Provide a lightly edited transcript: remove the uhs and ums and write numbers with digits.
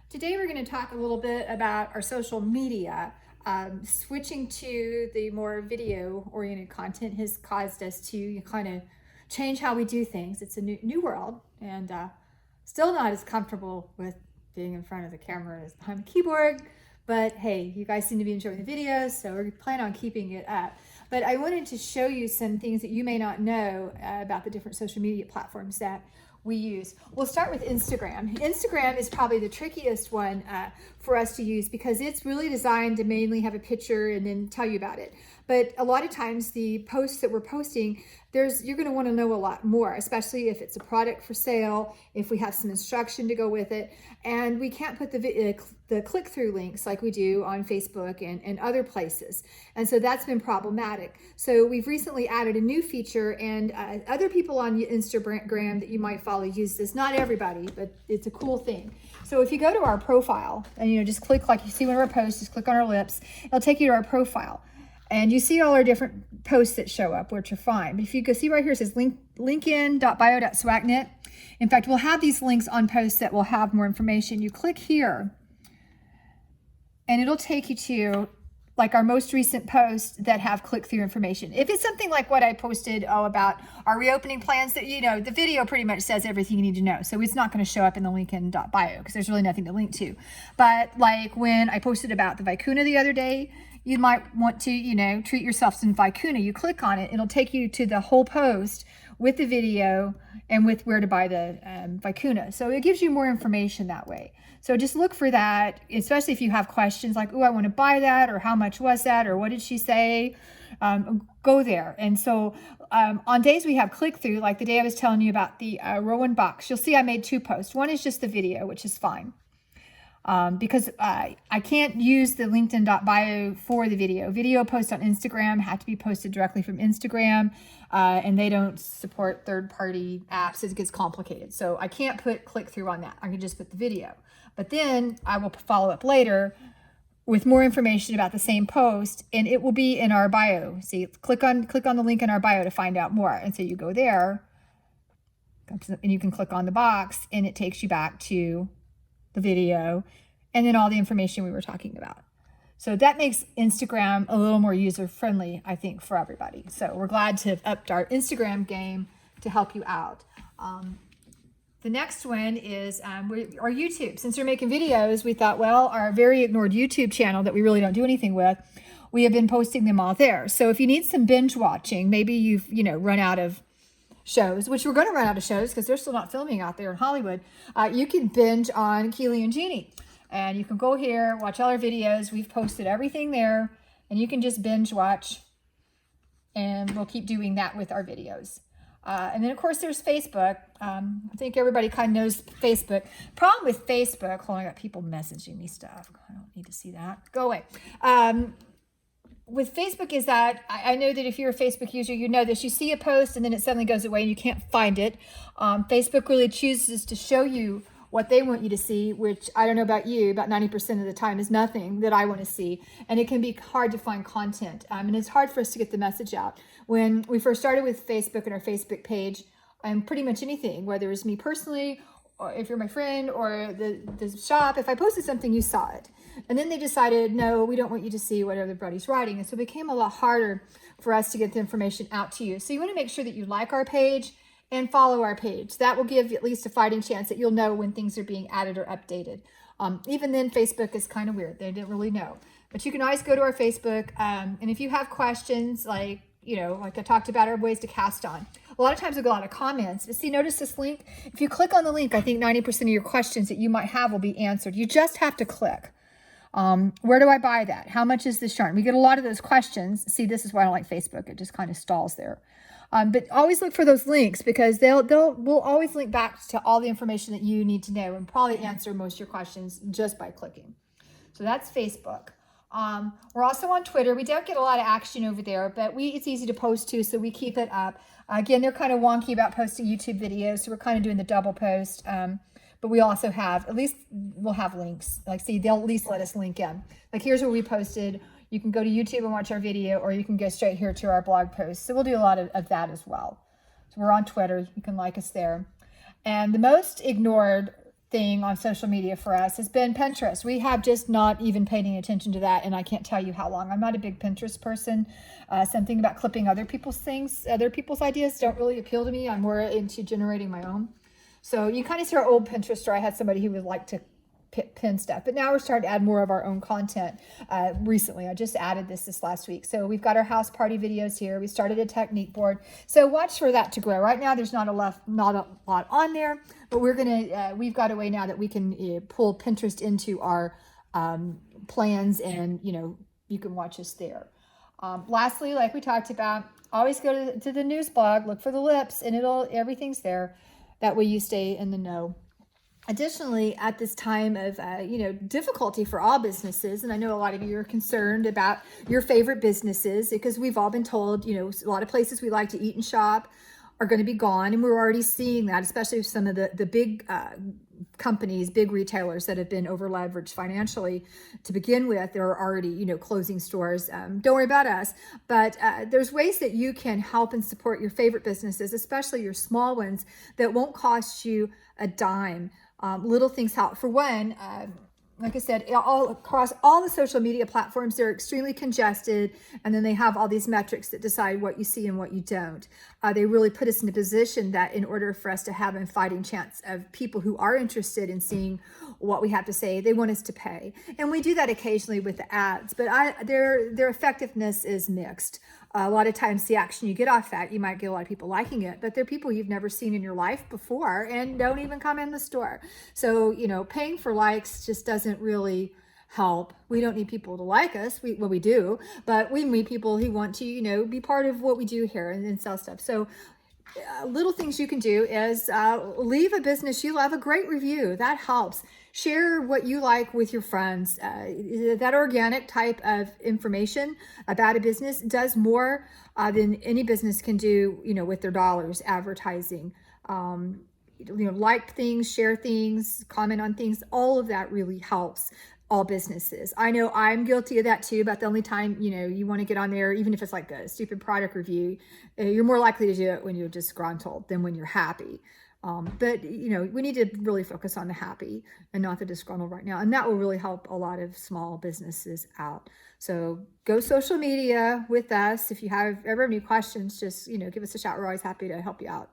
Today we're going to talk a little bit about our social media. Switching to the more video-oriented content has caused us to kind of change how we do things. It's a new world, and still not as comfortable with being in front of the camera as behind the keyboard. But hey, you guys seem to be enjoying the videos, so we plan on keeping it up. But I wanted to show you some things that you may not know about the different social media platforms that we use. We'll start with Instagram. Instagram is probably the trickiest one for us to use because it's really designed to mainly have a picture and then tell you about it. But a lot of times the posts that we're posting, you're going to want to know a lot more, especially if it's a product for sale, if we have some instruction to go with it, and we can't put the click-through links like we do on Facebook and other places. And so that's been problematic. So we've recently added a new feature, and other people on Instagram that you might follow use this. Not everybody, but it's a cool thing. So if you go to our profile and just click, like you see one of our posts, just click on our lips, it'll take you to our profile. And you see all our different posts that show up, which are fine. But if you go see right here, it says linkin.bio.swaknet. In fact, we'll have these links on posts that will have more information. You click here, and it'll take you to like our most recent posts that have click-through information. If it's something like what I posted about our reopening plans, that the video pretty much says everything you need to know. So it's not going to show up in the linkin.bio because there's really nothing to link to. But like when I posted about the Vicuna the other day, you might want to, treat yourself some Vicuna. You click on it, it'll take you to the whole post with the video and with where to buy the Vicuna. So it gives you more information that way. So just look for that, especially if you have questions like, oh, I want to buy that, or how much was that, or what did she say? Go there. And so on days we have click-through, like the day I was telling you about the Rowan box, you'll see I made two posts. One is just the video, which is fine. Because I can't use the linkedin.bio for the video. Video posts on Instagram have to be posted directly from Instagram, and they don't support third-party apps. It gets complicated. So I can't put click-through on that. I can just put the video. But then I will follow up later with more information about the same post, and it will be in our bio. See, click on the link in our bio to find out more. And so you go there, and you can click on the box, and it takes you back to the video and then all the information we were talking about. So that makes Instagram a little more user-friendly, I think, for everybody. So we're glad to have upped our Instagram game to help you out. The next one is our YouTube. Since we're making videos, we thought, well, our very ignored YouTube channel that we really don't do anything with, we have been posting them all there. So if you need some binge watching, maybe you've run out of shows, which we're going to run out of shows because they're still not filming out there in Hollywood, you can binge on Keely and Jeannie. And you can go here, watch all our videos. We've posted everything there, and you can just binge watch, and we'll keep doing that with our videos. And then, of course, there's Facebook. I think everybody kind of knows Facebook. Problem with Facebook, hold on, I got people messaging me stuff. I don't need to see that. Go away. With Facebook is that I know that if you're a Facebook user, you know this. You see a post and then it suddenly goes away and you can't find it. Facebook really chooses to show you what they want you to see, which I don't know about you, about 90% of the time is nothing that I want to see. And it can be hard to find content. And it's hard for us to get the message out. When we first started with Facebook and our Facebook page, and pretty much anything, whether it's me personally, or if you're my friend, or the shop, if I posted something, you saw it. And then they decided, no, we don't want you to see what everybody's writing. And so it became a lot harder for us to get the information out to you. So you want to make sure that you like our page and follow our page. That will give at least a fighting chance that you'll know when things are being added or updated. Even then, Facebook is kind of weird. They didn't really know. But you can always go to our Facebook. And if you have questions, like I talked about, our ways to cast on. A lot of times we get a lot of comments. But see, notice this link? If you click on the link, I think 90% of your questions that you might have will be answered. You just have to click. Where do I buy that? How much is this yarn? We get a lot of those questions. See, this is why I don't like Facebook. It just kind of stalls there. But always look for those links because we'll always link back to all the information that you need to know and probably answer most of your questions just by clicking. So that's Facebook. We're also on Twitter. We don't get a lot of action over there, but it's easy to post to, so we keep it up. Again, they're kind of wonky about posting YouTube videos, so we're kind of doing the double post. But we also have, we'll have links. Like, see, they'll at least let us link in. Like, here's where we posted. You can go to YouTube and watch our video, or you can go straight here to our blog post. So we'll do a lot of that as well. So we're on Twitter. You can like us there. And the most ignored thing on social media for us has been Pinterest. We have just not even paying attention to that, and I can't tell you how long. I'm not a big Pinterest person. Something about clipping other people's things, other people's ideas don't really appeal to me. I'm more into generating my own. So you kind of see our old Pinterest where I had somebody who would like to pin stuff, but now we're starting to add more of our own content. Recently, I just added this last week. So we've got our house party videos here. We started a technique board. So watch for that to grow. Right now, there's not a lot on there, but we've got a way now that we can pull Pinterest into our plans, and you can watch us there. Lastly, like we talked about, always go to the news blog, look for the lips, and everything's there. That way you stay in the know. Additionally, at this time of difficulty for all businesses, and I know a lot of you are concerned about your favorite businesses, because we've all been told, a lot of places we like to eat and shop are going to be gone, and we're already seeing that, especially with some of the big companies, big retailers that have been over leveraged financially to begin with. They're already closing stores. Don't worry about us, but there's ways that you can help and support your favorite businesses, especially your small ones, that won't cost you a dime. Little things help. For one, like I said, all across all the social media platforms, they're extremely congested, and then they have all these metrics that decide what you see and what you don't. They really put us in a position that in order for us to have a fighting chance of people who are interested in seeing what we have to say, they want us to pay. And we do that occasionally with the ads, but their effectiveness is mixed. A lot of times the action you get off that, you might get a lot of people liking it, but they're people you've never seen in your life before and don't even come in the store. So, paying for likes just doesn't really help. We don't need people to like us. We do, but we need people who want to, be part of what we do here and sell stuff. So little things you can do is leave a business you love a great review. That helps. Share what you like with your friends. That organic type of information about a business does more than any business can do, with their dollars advertising. Like things, share things, comment on things. All of that really helps all businesses. I know I'm guilty of that too, but the only time, you want to get on there, even if it's like a stupid product review, you're more likely to do it when you're disgruntled than when you're happy. But we need to really focus on the happy and not the disgruntled right now. And that will really help a lot of small businesses out. So go social media with us. If you ever have any questions, just, give us a shout. We're always happy to help you out.